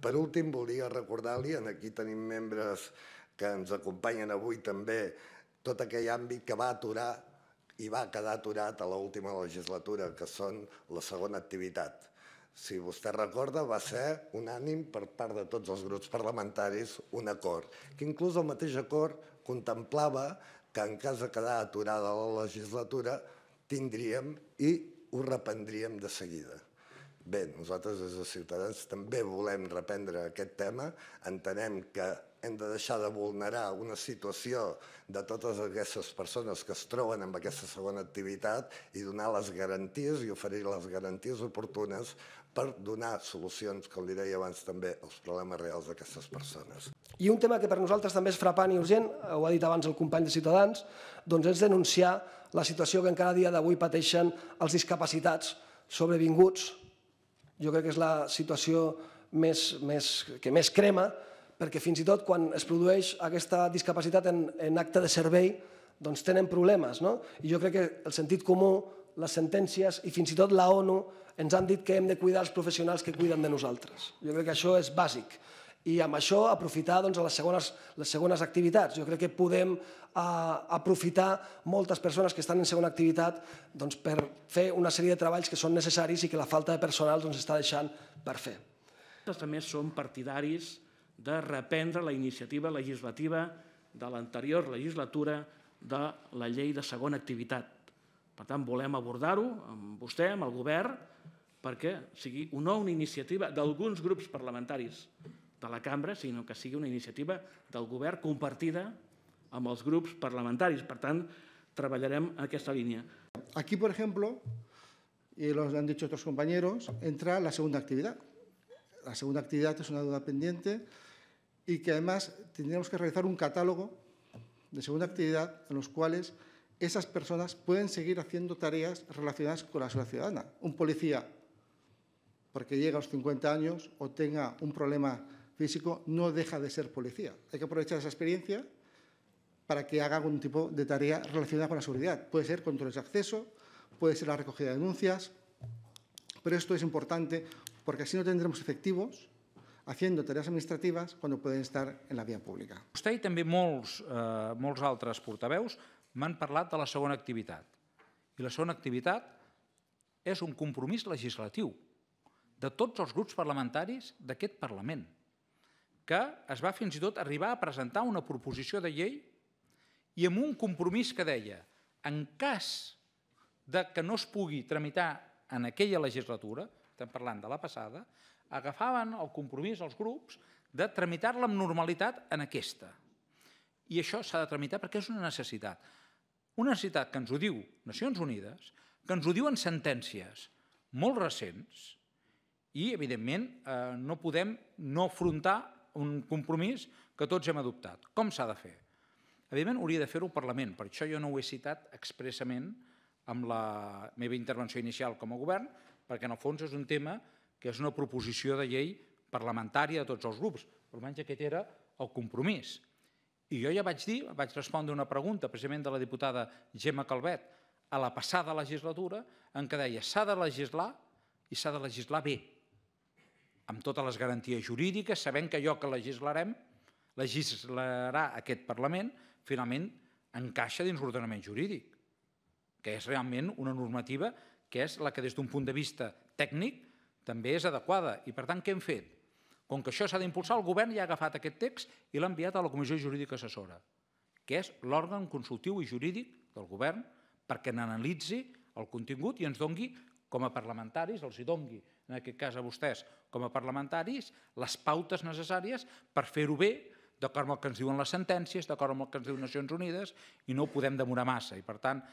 Per últim, volia recordar-li, aquí tenim membres que ens acompanyen avui també, tot aquell àmbit que va aturar i va quedar aturat a l'última legislatura, que són la segona activitat. Si vostè recorda, va ser unànim per part de tots els grups parlamentaris un acord, que inclús el mateix acord contemplava que en cas de quedar aturada la legislatura tindríem i ho reprendríem de seguida. Bé, nosaltres des de Ciutadans també volem reprendre aquest tema, entenem que hem de deixar de vulnerar una situació de totes aquestes persones que es troben en aquesta segona activitat i donar les garanties i oferir les garanties oportunes per donar solucions, com li deia abans també, als problemes reals d'aquestes persones. I un tema que per nosaltres també és frapant i urgent, ho ha dit abans el company de Ciutadans, doncs és denunciar la situació que encara a dia d'avui pateixen els discapacitats sobrevinguts. Jo crec que és la situació que més crema, perquè fins i tot quan es produeix aquesta discapacitat en acte de servei, doncs tenen problemes. I jo crec que el sentit comú, les sentències i fins i tot la ONU ens han dit que hem de cuidar els professionals que cuiden de nosaltres. Jo crec que això és bàsic. I amb això aprofitar les segones activitats. Jo crec que podem aprofitar moltes persones que estan en segona activitat per fer una sèrie de treballs que són necessaris i que la falta de personal està deixant per fer. També som partidaris de reprendre la iniciativa legislativa de l'anterior legislatura de la llei de segona activitat. Per tant, volem abordar-ho amb vostè, amb el govern, perquè sigui no una iniciativa d'alguns grups parlamentaris de la cambra, sinó que sigui una iniciativa del govern compartida amb els grups parlamentaris. Per tant, treballarem en aquesta línia. Aquí, por ejemplo, y lo han dicho otros compañeros, entra la segunda actividad. La segunda actividad es una deuda pendiente y que además tendríamos que realizar un catálogo de segunda actividad en los cuales esas personas pueden seguir haciendo tareas relacionadas con la seguridad ciudadana. Un policía, porque llega a los 50 años o tenga un problema físico, no deja de ser policía. Hay que aprovechar esa experiencia para que haga algún tipo de tarea relacionada con la seguridad. Puede ser controles de acceso, puede ser la recogida de denuncias, pero esto es importante porque así no tendremos efectivos haciendo tareas administrativas cuando pueden estar en la vía pública. Vostè i també molts altres portaveus m'han parlat de la segona activitat. I la segona activitat és un compromís legislatiu de tots els grups parlamentaris d'aquest Parlament, que es va fins i tot arribar a presentar una proposició de llei i amb un compromís que deia en cas que no es pugui tramitar en aquella legislatura, estem parlant de la passada, agafaven el compromís els grups de tramitar-la amb normalitat en aquesta. I això s'ha de tramitar perquè és una necessitat. Una necessitat que ens ho diu Nacions Unides, que ens ho diuen sentències molt recents i, evidentment, no podem no afrontar un compromís que tots hem adoptat. Com s'ha de fer? Evidentment, hauria de fer-ho el Parlament. Per això jo no ho he citat expressament amb la meva intervenció inicial com a govern, perquè en el fons és un tema que és una proposició de llei parlamentària de tots els grups. Almenys aquest era el compromís. I jo ja vaig respondre una pregunta precisament de la diputada Gemma Calvet a la passada legislatura en què deia s'ha de legislar i s'ha de legislar bé, amb totes les garanties jurídiques, sabent que allò que legislarà aquest Parlament, finalment encaixa dins l'ordenament jurídic, que és realment una normativa que és la que des d'un punt de vista tècnic també és adequada. I per tant, què hem fet? Com que això s'ha d'impulsar, el govern ja ha agafat aquest text i l'ha enviat a la Comissió Jurídica Assessora, que és l'òrgan consultiu i jurídic del govern perquè n'analitzi el contingut i ens doni, com a parlamentaris, els hi doni, en aquest cas a vostès, com a parlamentaris, les pautes necessàries per fer-ho bé, d'acord amb el que ens diuen les sentències, d'acord amb el que ens diuen Nacions Unides, i no ho podem demorar massa. I, per tant,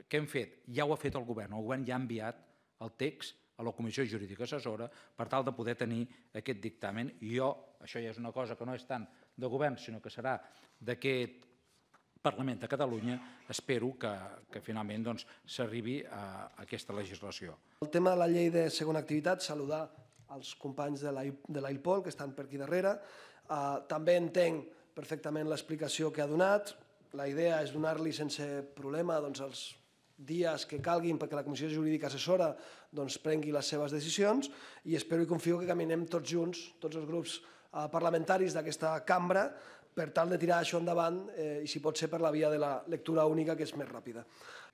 què hem fet? Ja ho ha fet el govern ja ha enviat el text a la Comissió Jurídica Assessora per tal de poder tenir aquest dictamen. I jo, això ja és una cosa que no és tant de govern, sinó que serà d'aquest Parlament de Catalunya, espero que finalment s'arribi a aquesta legislació. El tema de la llei de segona activitat, saludar els companys de l'AILPOL que estan per aquí darrere. També entenc perfectament l'explicació que ha donat. La idea és donar-li sense problema als dies que calguin perquè la Comissió Jurídica Assessora prengui les seves decisions i espero i confio que caminem tots junts, tots els grups parlamentaris d'aquesta cambra, per tal de tirar això endavant i si pot ser per la via de la lectura única, que és més ràpida.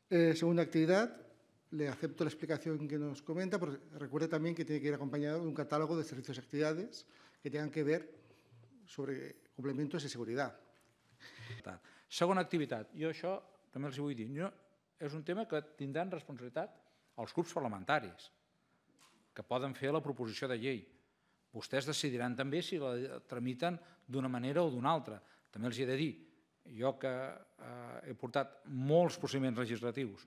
Segunda actividad, le acepto la explicación que nos comenta, pero recuerde también que tiene que ir acompañado de un catálogo de servicios y actividades que tengan que ver sobre complementos de seguridad. Segona activitat, jo això també els vull dir, és un tema que tindran responsabilitat els grups parlamentaris, que poden fer la proposició de llei. Vostès decidiran també si la tramiten d'una manera o d'una altra. També els he de dir, jo que he portat molts procediments legislatius,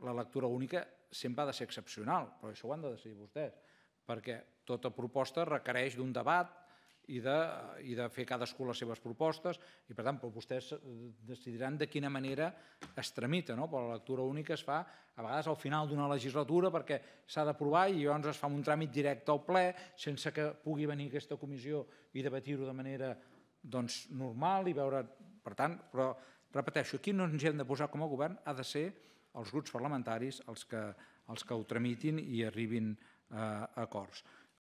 la lectura única sempre ha de ser excepcional, però això ho han de decidir vostès, perquè tota proposta requereix d'un debat i de fer cadascú les seves propostes i, per tant, vostès decidiran de quina manera es tramita, però la lectura única es fa a vegades al final d'una legislatura perquè s'ha d'aprovar i llavors es fa un tràmit directe al ple sense que pugui venir aquesta comissió i debatir-ho de manera normal i veure... Per tant, però repeteixo, aquí no ens hem de posar com a govern, ha de ser els grups parlamentaris els que ho tramitin i arribin a acords.